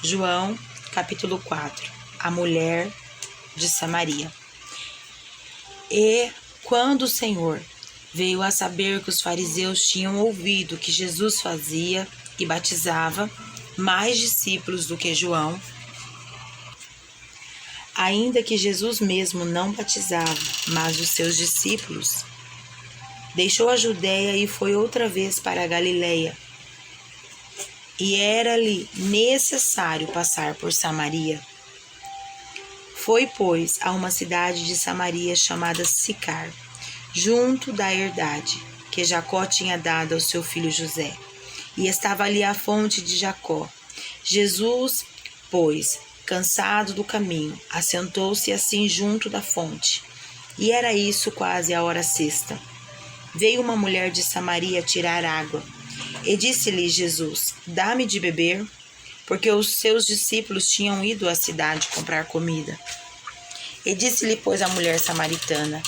João, capítulo 4. A mulher de Samaria. E quando o Senhor veio a saber que os fariseus tinham ouvido que Jesus fazia e batizava mais discípulos do que João, ainda que Jesus mesmo não batizava, mas os seus discípulos, deixou a Judéia e foi outra vez para a Galiléia. E era-lhe necessário passar por Samaria. Foi, pois, a uma cidade de Samaria chamada Sicar, junto da herdade que Jacó tinha dado ao seu filho José. E estava ali a fonte de Jacó. Jesus, pois, cansado do caminho, assentou-se assim junto da fonte. E era isso quase a hora sexta. Veio uma mulher de Samaria tirar água. E disse-lhe Jesus: dá-me de beber, porque os seus discípulos tinham ido à cidade comprar comida. E disse-lhe, pois, a mulher samaritana: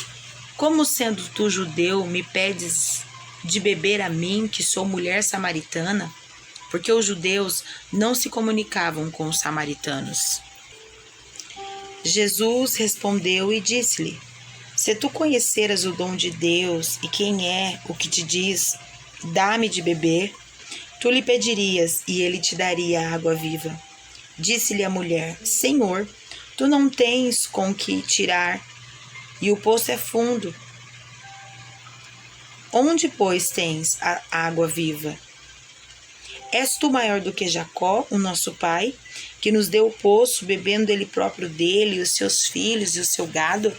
como sendo tu judeu, me pedes de beber a mim, que sou mulher samaritana? Porque os judeus não se comunicavam com os samaritanos. Jesus respondeu e disse-lhe: se tu conheceras o dom de Deus e quem é o que te diz, dá-me de beber, tu lhe pedirias e ele te daria água viva. Disse-lhe a mulher: Senhor, tu não tens com que tirar e o poço é fundo. Onde, pois, tens a água viva? És tu maior do que Jacó, o nosso pai, que nos deu o poço, bebendo ele próprio dele, e os seus filhos e o seu gado?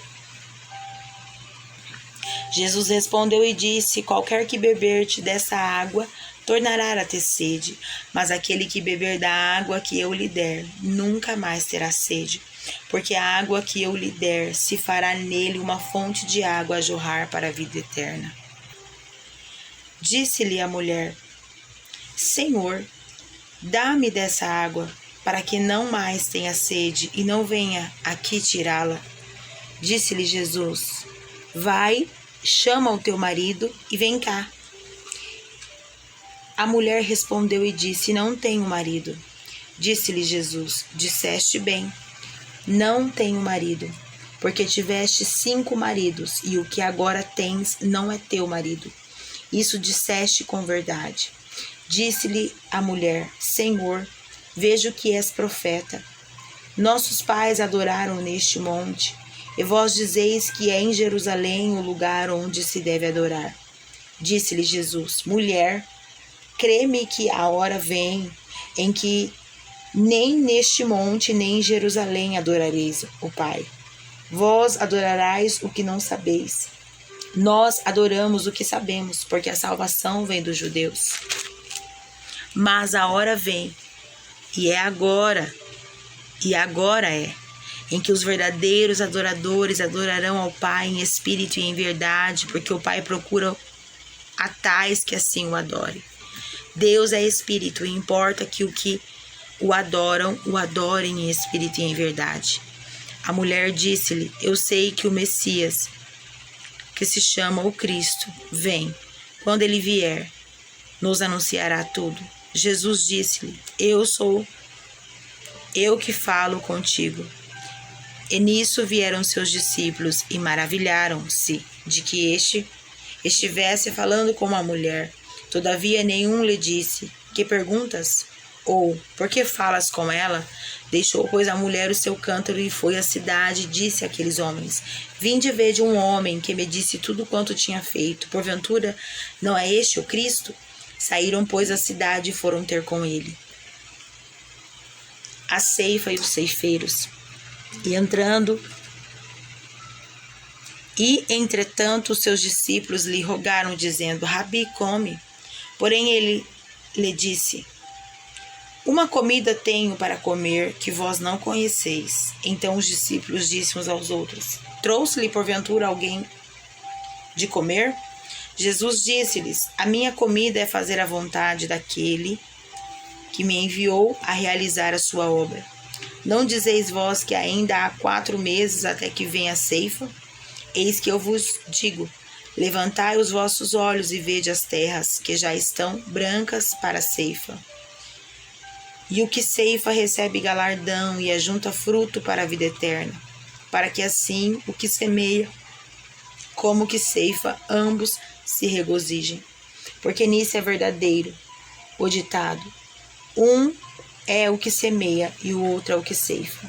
Jesus respondeu e disse: qualquer que beber dessa água tornará a ter sede, mas aquele que beber da água que eu lhe der nunca mais terá sede, porque a água que eu lhe der se fará nele uma fonte de água a jorrar para a vida eterna. Disse-lhe a mulher: Senhor, dá-me dessa água, para que não mais tenha sede e não venha aqui tirá-la. Disse-lhe Jesus: vai, chama o teu marido e vem cá. A mulher respondeu e disse: não tenho marido. Disse-lhe Jesus: disseste bem, não tenho marido, porque tiveste 5 maridos, e o que agora tens não é teu marido. Isso disseste com verdade. Disse-lhe a mulher: Senhor, vejo que és profeta. Nossos pais adoraram neste monte, e vós dizeis que é em Jerusalém o lugar onde se deve adorar. Disse-lhe Jesus: mulher, crê-me que a hora vem em que nem neste monte nem em Jerusalém adorareis o Pai. Vós adorarais o que não sabeis. Nós adoramos o que sabemos, porque a salvação vem dos judeus. Mas a hora vem, e agora é, em que os verdadeiros adoradores adorarão ao Pai em espírito e em verdade, porque o Pai procura a tais que assim o adorem. Deus é espírito, e importa que o adoram, o adorem em espírito e em verdade. A mulher disse-lhe: eu sei que o Messias, que se chama o Cristo, vem. Quando ele vier, nos anunciará tudo. Jesus disse-lhe: eu sou eu que falo contigo. E nisso vieram seus discípulos e maravilharam-se de que este estivesse falando com uma mulher. Todavia nenhum lhe disse: que perguntas? Ou, por que falas com ela? Deixou, pois, a mulher o seu cântaro e foi à cidade e disse àqueles homens: vinde ver de um homem que me disse tudo quanto tinha feito. Porventura, não é este o Cristo? Saíram, pois, à cidade e foram ter com ele a ceifa e os ceifeiros. E entretanto os seus discípulos lhe rogaram, dizendo: Rabi, come. Porém ele lhe disse: uma comida tenho para comer que vós não conheceis. Então os discípulos disseram uns aos outros: trouxe-lhe porventura alguém de comer? Jesus disse-lhes: a minha comida é fazer a vontade daquele que me enviou a realizar a sua obra. Não dizeis vós que ainda há 4 meses até que venha a ceifa? Eis que eu vos digo: levantai os vossos olhos e vede as terras, que já estão brancas para a ceifa. E o que ceifa recebe galardão e ajunta fruto para a vida eterna, para que assim o que semeia como o que ceifa, ambos se regozijem. Porque nisso é verdadeiro o ditado: um é o que semeia e o outro é o que ceifa.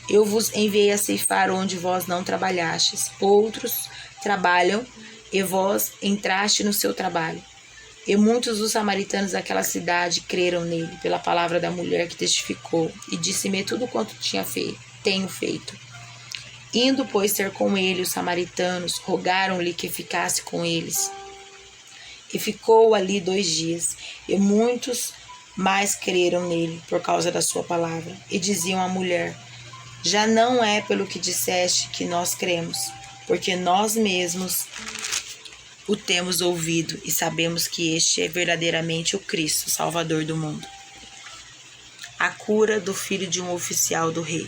Eu vos enviei a ceifar onde vós não trabalhastes. Outros trabalham e vós entraste no seu trabalho. E muitos dos samaritanos daquela cidade creram nele, pela palavra da mulher que testificou, e disse-me tudo quanto tenho feito. Indo, pois, ter com ele os samaritanos, rogaram-lhe que ficasse com eles. E ficou ali 2 dias, e muitos mais creram nele, por causa da sua palavra. E diziam à mulher: já não é pelo que disseste que nós cremos, porque nós mesmos o temos ouvido e sabemos que este é verdadeiramente o Cristo, Salvador do mundo. A cura do filho de um oficial do rei.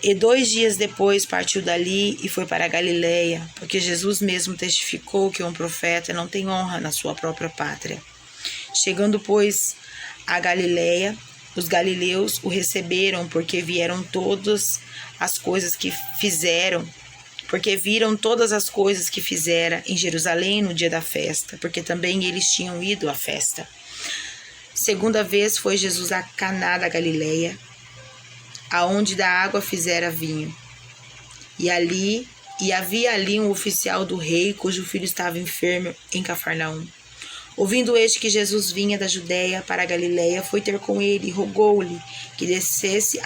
E 2 dias depois partiu dali e foi para a Galileia, porque Jesus mesmo testificou que um profeta não tem honra na sua própria pátria. Chegando, pois, a Galileia, os galileus o receberam, porque viram todas as coisas que viram todas as coisas que fizera em Jerusalém no dia da festa, porque também eles tinham ido à festa. Segunda vez foi Jesus a Caná da Galileia, aonde da água fizera vinho. E havia ali um oficial do rei, cujo filho estava enfermo em Cafarnaum. Ouvindo este que Jesus vinha da Judéia para a Galileia, foi ter com ele e rogou-lhe que descesse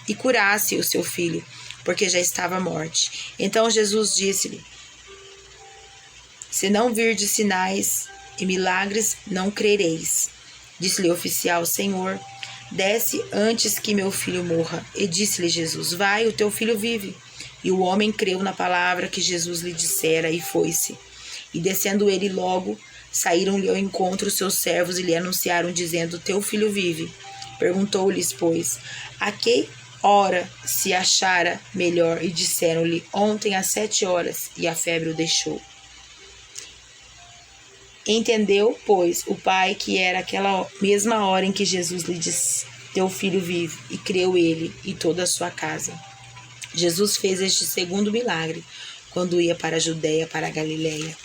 e curasse o seu filho, porque já estava à morte. Então Jesus disse-lhe: se não virdes sinais e milagres, não crereis. Disse-lhe o oficial: Senhor, desce antes que meu filho morra. E disse-lhe Jesus: vai, o teu filho vive. E o homem creu na palavra que Jesus lhe dissera e foi-se. E descendo ele logo, saíram-lhe ao encontro seus servos e lhe anunciaram, dizendo: teu filho vive. Perguntou-lhes, pois, a que hora se achara melhor? E disseram-lhe: ontem às 7 horas, e a febre o deixou. Entendeu, pois, o pai que era aquela mesma hora em que Jesus lhe disse: teu filho vive, e creu ele e toda a sua casa. Jesus fez este segundo milagre, quando ia para a Judéia, para a Galileia.